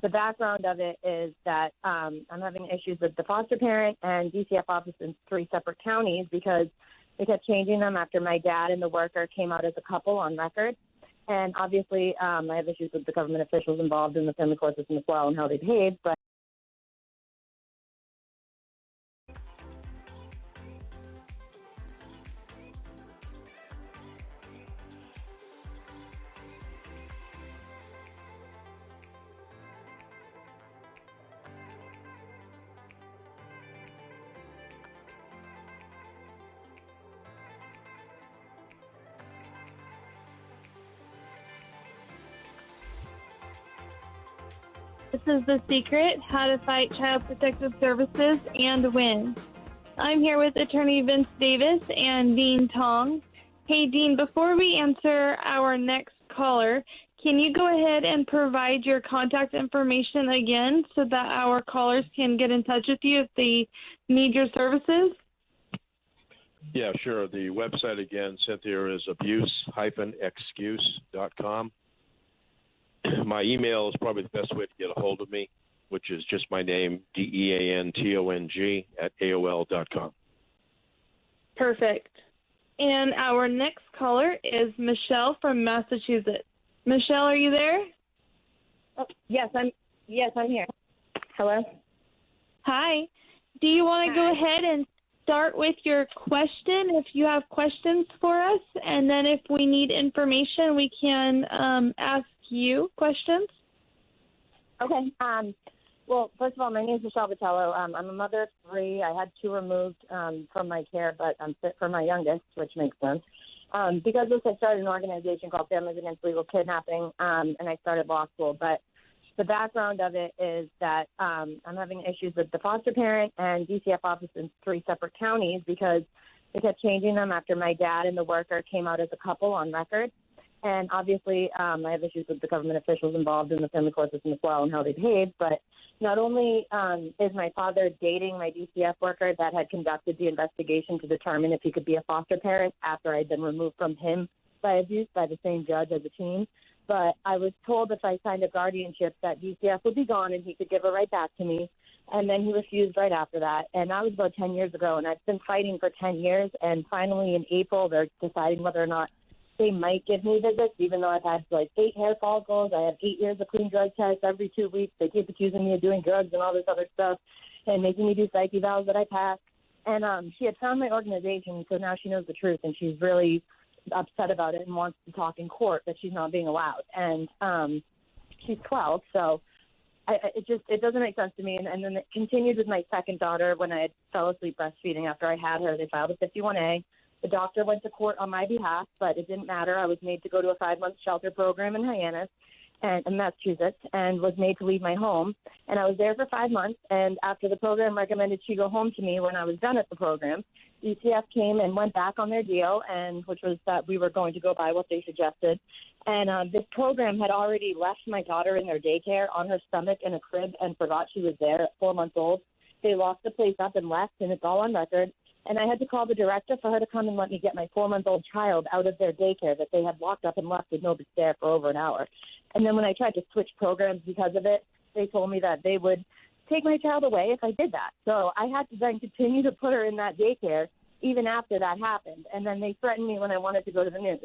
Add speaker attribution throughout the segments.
Speaker 1: the background of it is that I'm having issues with the foster parent and DCF office in 3 separate counties because they kept changing them after my dad and the worker came out as a couple on record. And obviously, I have issues with the government officials involved in the family court system as well and how they behave. But
Speaker 2: This is The Secret, How to Fight Child Protective Services and Win. I'm here with attorney Vince Davis and Dean Tong. Hey, Dean, before we answer our next caller, can you go ahead and provide your contact information again so that our callers can get in touch with you if they need your services?
Speaker 3: Yeah, sure. The website again, Cynthia, is abuse-excuse.com. My email is probably the best way to get a hold of me, which is just my name, DEANTONG @AOL.com.
Speaker 2: Perfect. And our next caller is Michelle from Massachusetts. Michelle, are you there?
Speaker 1: oh, yes, I'm here. Hello.
Speaker 2: Hi. Do you want to go ahead and start with your question if you have questions for us? And then if we need information, we can ask you questions.
Speaker 1: Okay. Well, first of all, my name is Michelle Vitello. I'm a mother of 3. I had 2 removed from my care, but I'm fit for my youngest, which makes sense. Because of this, I started an organization called Families Against Legal Kidnapping, and I started law school. But the background of it is that I'm having issues with the foster parent and DCF office in 3 separate counties because they kept changing them after my dad and the worker came out as a couple on record. And obviously, I have issues with the government officials involved in the family court system as well and how they behave. But not only is my father dating my DCF worker that had conducted the investigation to determine if he could be a foster parent after I'd been removed from him by abuse by the same judge as a teen, but I was told if I signed a guardianship that DCF would be gone and he could give her right back to me. And then he refused right after that. And that was about 10 years ago. And I've been fighting for 10 years. And finally in April, they're deciding whether or not they might give me visits, even though I've had like 8 hair follicles. I have 8 years of clean drug tests every 2 weeks. They keep accusing me of doing drugs and all this other stuff and making me do psych evals that I passed. And she had found my organization, so now she knows the truth, and she's really upset about it and wants to talk in court that she's not being allowed. And she's 12, so it doesn't make sense to me. And then it continued with my second daughter when I had fell asleep breastfeeding after I had her. They filed a 51A. The doctor went to court on my behalf, but it didn't matter. I was made to go to a 5-month shelter program in Hyannis and in Massachusetts and was made to leave my home. And I was there for 5 months. And after the program recommended she go home to me when I was done at the program, DCF came and went back on their deal, and which was that we were going to go by what they suggested. And this program had already left my daughter in their daycare on her stomach in a crib and forgot she was there at 4 months old. They locked the place up and left, and it's all on record. And I had to call the director for her to come and let me get my 4-month-old child out of their daycare that they had locked up and left with nobody there for over an hour. And then when I tried to switch programs because of it, they told me that they would take my child away if I did that. So I had to then continue to put her in that daycare even after that happened. And then they threatened me when I wanted to go to the news.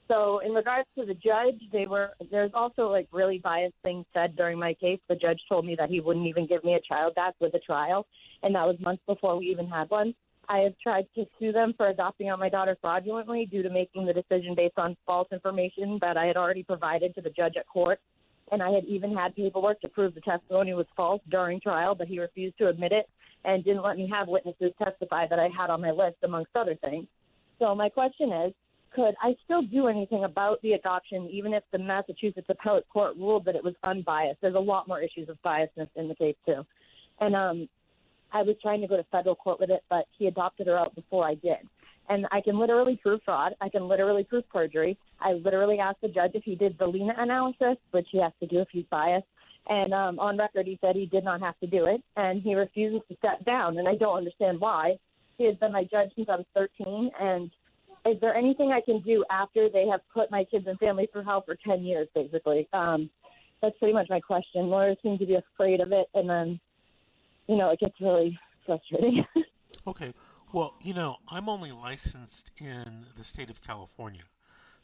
Speaker 1: So in regards to the judge, there's also like really biased things said during my case. The judge told me that he wouldn't even give me a child back with a trial, and that was months before we even had one. I have tried to sue them for adopting out my daughter fraudulently due to making the decision based on false information that I had already provided to the judge at court. And I had even had paperwork to prove the testimony was false during trial, but he refused to admit it and didn't let me have witnesses testify that I had on my list, amongst other things. So my question is, could I still do anything about the adoption, even if the Massachusetts appellate court ruled that it was unbiased? There's a lot more issues of biasness in the case, too. And I was trying to go to federal court with it, but he adopted her out before I did. And I can literally prove fraud. I can literally prove perjury. I literally asked the judge if he did the Lena analysis, which he has to do if he's biased. And on record, he said he did not have to do it, and he refuses to step down. And I don't understand why. He has been my judge since I was 13. And is there anything I can do after they have put my kids and family through hell for 10 years, basically? that's pretty much my question. Lawyers seem to be afraid of it, and then, it gets really frustrating.
Speaker 4: Okay. Well, I'm only licensed in the state of California.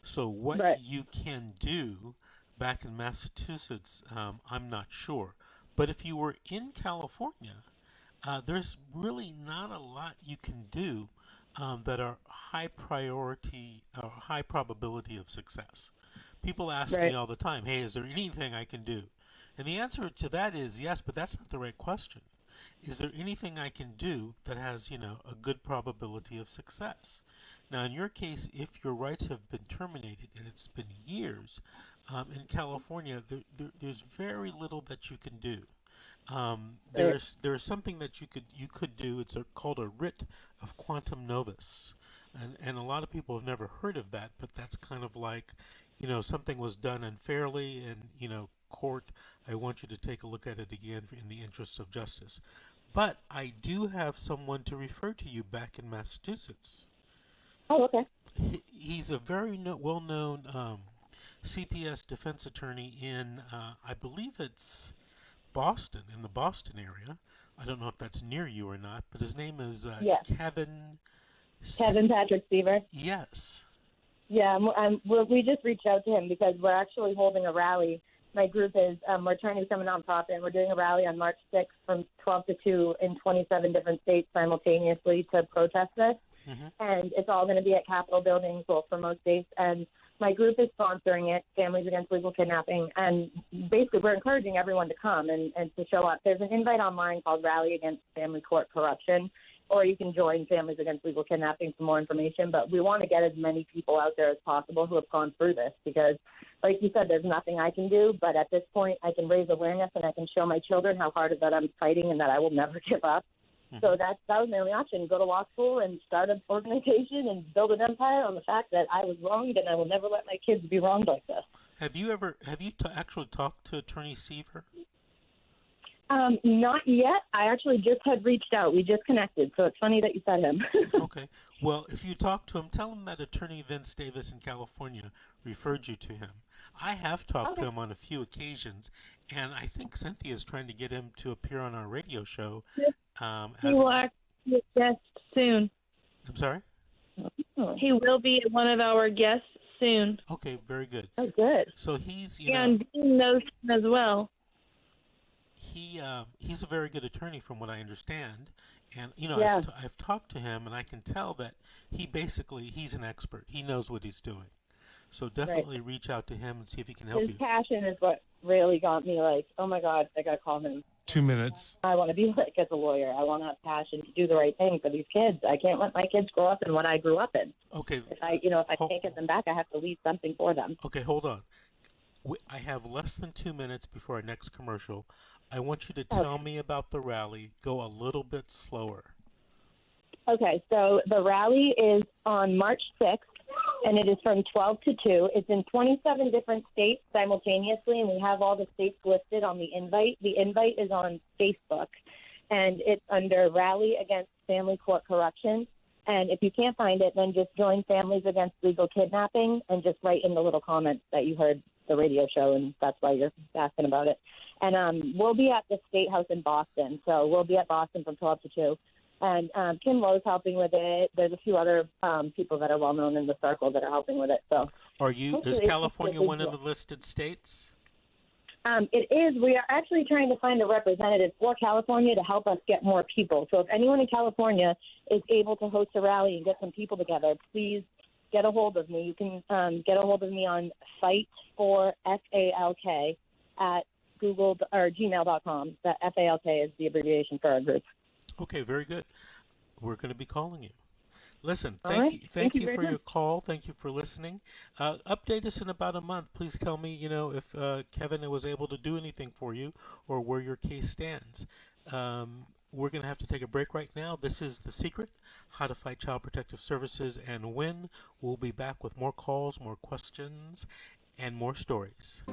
Speaker 4: So what
Speaker 1: Right.
Speaker 4: you can do back in Massachusetts, I'm not sure. But if you were in California, there's really not a lot you can do that are high priority or high probability of success. People ask me
Speaker 1: Right.
Speaker 4: all the time, hey, is there anything I can do? And the answer to that is yes, but that's not the right question. Is there anything I can do that has, a good probability of success? Now, in your case, if your rights have been terminated and it's been years, in California, there's very little that you can do.
Speaker 1: Right.
Speaker 4: There's something that you could do. It's called a writ of quantum novus, and a lot of people have never heard of that. But that's kind of like, something was done unfairly, and court, I want you to take a look at it again in the interests of justice. But I do have someone to refer to you back in Massachusetts.
Speaker 1: Oh, okay.
Speaker 4: He's a very well-known CPS defense attorney in, I believe it's Boston, in the Boston area. I don't know if that's near you or not, but his name is
Speaker 1: Yes.
Speaker 4: Kevin.
Speaker 1: Kevin Patrick Beaver.
Speaker 4: Yes.
Speaker 1: Yeah, we just reached out to him because we're actually holding a rally. My group is, we're trying to become a nonprofit, and we're doing a rally on March 6th from 12 to 2 in 27 different states simultaneously to protest this.
Speaker 4: Hmm.
Speaker 1: And it's all going to be at Capitol buildings, well, for most states. And my group is sponsoring it, Families Against Legal Kidnapping. And basically, we're encouraging everyone to come and to show up. There's an invite online called Rally Against Family Court Corruption, or you can join Families Against Legal Kidnapping for more information. But we want to get as many people out there as possible who have gone through this because, like you said, there's nothing I can do. But at this point, I can raise awareness and I can show my children how hard it is that I'm fighting and that I will never give up. So that was my only option: go to law school and start an organization and build an empire on the fact that I was wronged and I will never let my kids be wronged like this.
Speaker 4: Have you actually talked to Attorney Seaver?
Speaker 1: Not yet. I actually just had reached out. We just connected, so it's funny that you said him.
Speaker 4: Okay. Well, if you talk to him, tell him that Attorney Vince Davis in California referred you to him. I have talked to him on a few occasions, and I think Cynthia is trying to get him to appear on our radio show.
Speaker 2: He will actually be a guest soon.
Speaker 4: I'm sorry?
Speaker 2: He will be one of our guests soon.
Speaker 4: Okay, very good.
Speaker 1: Oh, good.
Speaker 4: So he's,
Speaker 2: And Dean knows him as well.
Speaker 4: he's a very good attorney from what I understand. And,
Speaker 1: Yeah.
Speaker 4: I've talked to him, and I can tell that he's an expert. He knows what he's doing. So definitely reach out to him and see if he can help
Speaker 1: His
Speaker 4: you.
Speaker 1: passion is what really got me like, oh my God, I got to call him.
Speaker 5: 2 minutes.
Speaker 1: I want to be like as a lawyer. I want to have passion to do the right thing for these kids. I can't let my kids grow up in what I grew up in.
Speaker 4: Okay.
Speaker 1: If I can't get them back, I have to leave something for them.
Speaker 4: Okay, hold on. I have less than 2 minutes before our next commercial. I want you to tell me about the rally. Go a little bit slower.
Speaker 1: Okay, so the rally is on March 6th, and it is from 12 to 2. It's in 27 different states simultaneously, and we have all the states listed on the invite. The invite is on Facebook, and it's under Rally Against Family Court Corruption. And if you can't find it, then just join Families Against Legal Kidnapping and just write in the little comments that you heard the radio show, and that's why you're asking about it. And we'll be at the State House in Boston, so we'll be at Boston from 12 to 2. And Kim Lowe's helping with it. There's a few other people that are well known in the circle that are helping with it. So,
Speaker 4: Is California one of the listed states?
Speaker 1: It is. We are actually trying to find a representative for California to help us get more people. So if anyone in California is able to host a rally and get some people together, please get a hold of me. You can get a hold of me on Fight for FALK at Google or gmail.com. That FALK is the abbreviation for our group.
Speaker 4: Okay, very good. We're going to be calling you. Listen,
Speaker 1: Thank you
Speaker 4: you
Speaker 1: very
Speaker 4: for
Speaker 1: much.
Speaker 4: your call. Thank you for listening. Update us in about a month. Please tell me, if Kevin was able to do anything for you or where your case stands. We're going to have to take a break right now. This is The Secret, How to Fight Child Protective Services and Win. We'll be back with more calls, more questions, and more stories.